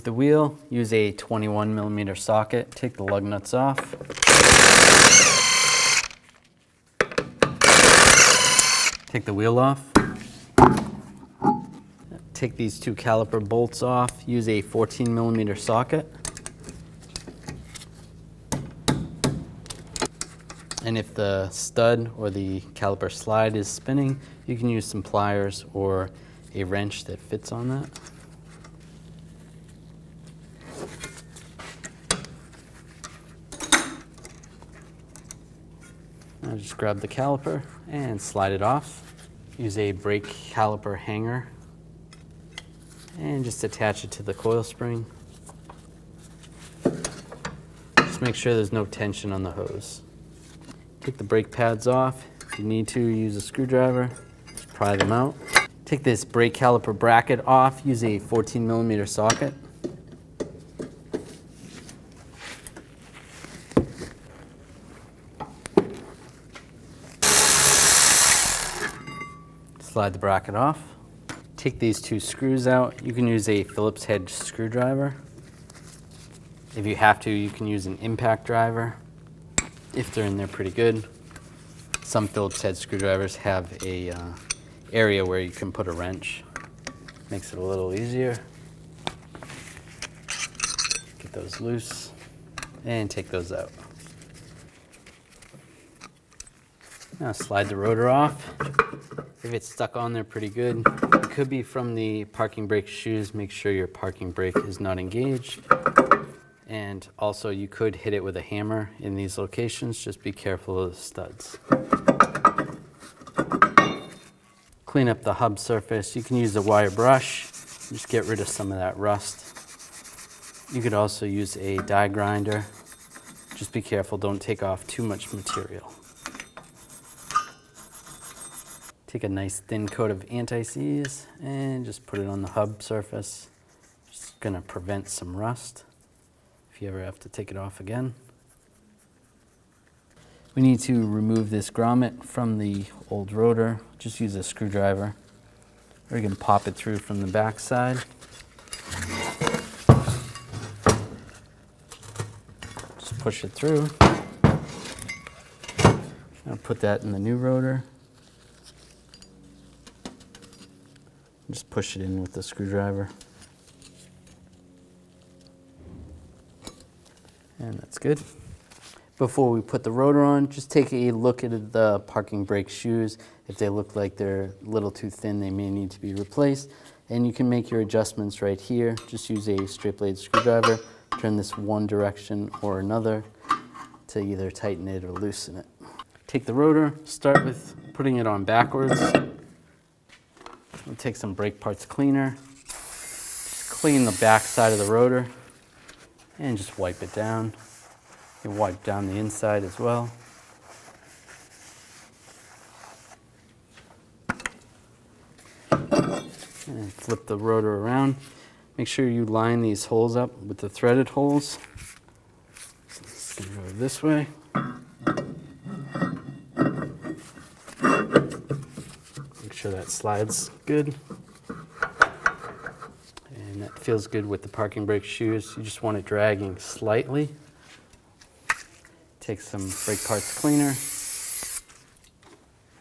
the wheel, use a 21mm socket. Take the lug nuts off. Take the wheel off. Take these two caliper bolts off. Use a 14mm socket. And if the stud or the caliper slide is spinning, you can use some pliers or a wrench that fits on that. Now just grab the caliper and slide it off. Use a brake caliper hanger and just attach it to the coil spring. Just make sure there's no tension on the hose. Take the brake pads off. If you need to, use a screwdriver. Just pry them out. Take this brake caliper bracket off. Use a 14mm socket. Slide the bracket off. Take these two screws out. You can use a Phillips head screwdriver. If you have to, you can use an impact driver if they're in there pretty good. Some Phillips head screwdrivers have a area where you can put a wrench. Makes it a little easier. Get those loose and take those out. Now slide the rotor off. If it's stuck on there pretty good, it could be from the parking brake shoes. Make sure your parking brake is not engaged. And also you could hit it with a hammer in these locations. Just be careful of the studs. Clean up the hub surface. You can use a wire brush. Just get rid of some of that rust. You could also use a die grinder. Just be careful, don't take off too much material. Take a nice thin coat of anti-seize and just put it on the hub surface. Just gonna prevent some rust if you ever have to take it off again. We need to remove this grommet from the old rotor. Just use a screwdriver, or you can pop it through from the back side. Just push it through. I'll put that in the new rotor. Just push it in with the screwdriver. And that's good. Before we put the rotor on, just take a look at the parking brake shoes. If they look like they're a little too thin, they may need to be replaced. And you can make your adjustments right here. Just use a straight blade screwdriver, turn this one direction or another to either tighten it or loosen it. Take the rotor, start with putting it on backwards. We'll take some brake parts cleaner. Just clean the back side of the rotor and just wipe it down. You wipe down the inside as well. And flip the rotor around. Make sure you line these holes up with the threaded holes. So it's going to go this way. Make sure that slides good. And that feels good with the parking brake shoes. You just want it dragging slightly. Take some brake parts cleaner,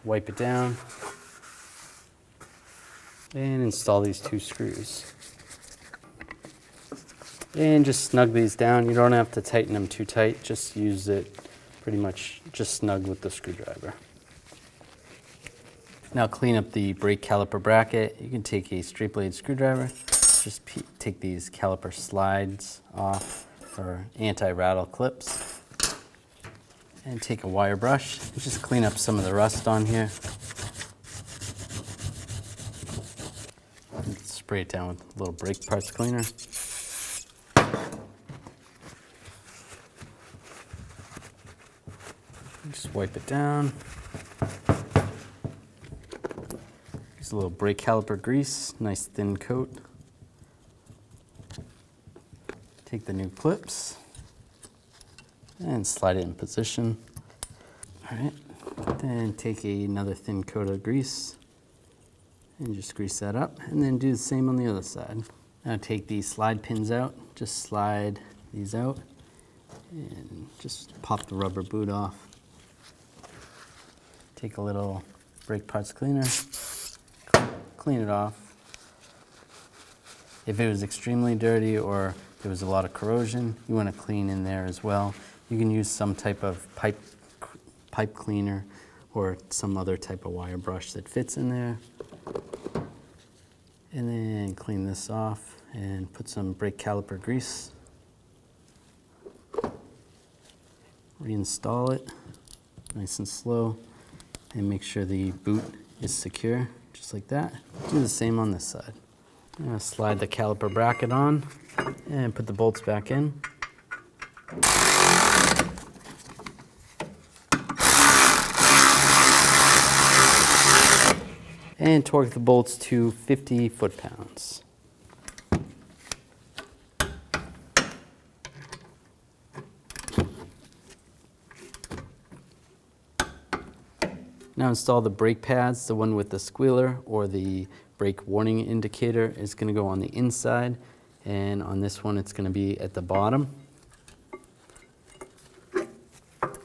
wipe it down, and install these two screws. And just snug these down. You don't have to tighten them too tight. Just use it pretty much just snug with the screwdriver. Now clean up the brake caliper bracket. You can take a straight blade screwdriver. Just take these caliper slides off or anti-rattle clips. And take a wire brush and just clean up some of the rust on here. And spray it down with a little brake parts cleaner. Just wipe it down. Use a little brake caliper grease, nice thin coat. Take the new clips and slide it in position. All right, then take another thin coat of grease and just grease that up, and then do the same on the other side. Now take these slide pins out, just slide these out and just pop the rubber boot off. Take a little brake parts cleaner, clean it off. If it was extremely dirty or there was a lot of corrosion, you want to clean in there as well. You can use some type of pipe cleaner or some other type of wire brush that fits in there. And then clean this off and put some brake caliper grease. Reinstall it nice and slow and make sure the boot is secure, just like that. Do the same on this side. I'm going to slide the caliper bracket on and put the bolts back in. And torque the bolts to 50 foot-pounds. Now install the brake pads. The one with the squealer or the brake warning indicator is going to go on the inside, and on this one it's going to be at the bottom.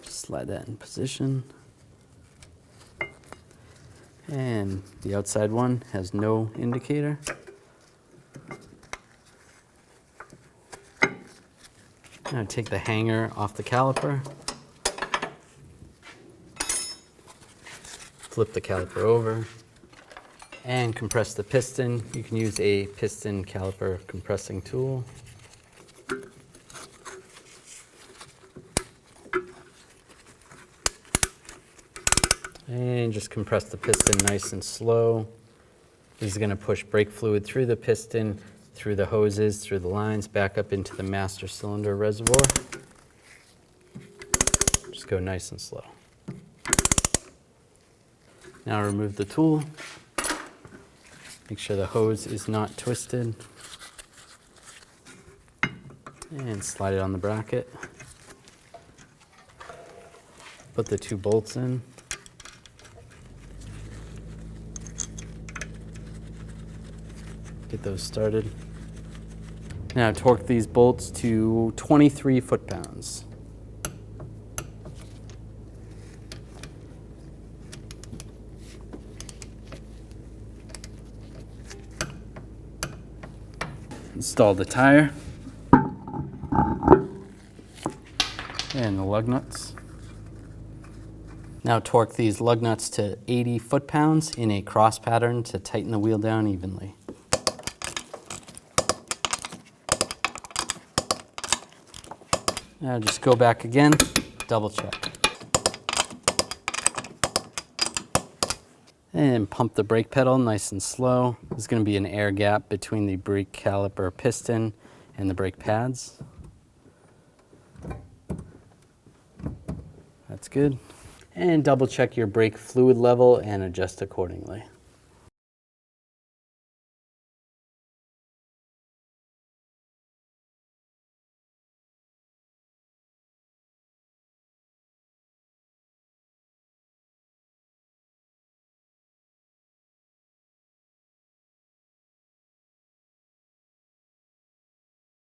Just slide that in position. And the outside one has no indicator. Now take the hanger off the caliper. Flip the caliper over and compress the piston. You can use a piston caliper compressing tool. And just compress the piston nice and slow. This is going to push brake fluid through the piston, through the hoses, through the lines, back up into the master cylinder reservoir. Just go nice and slow. Now remove the tool. Make sure the hose is not twisted. And slide it on the bracket. Put the two bolts in. Get those started. Now torque these bolts to 23 foot-pounds. Install the tire and the lug nuts. Now torque these lug nuts to 80 foot-pounds in a cross pattern to tighten the wheel down evenly. Now just go back again, double check. And pump the brake pedal nice and slow. There's going to be an air gap between the brake caliper piston and the brake pads. That's good. And double check your brake fluid level and adjust accordingly.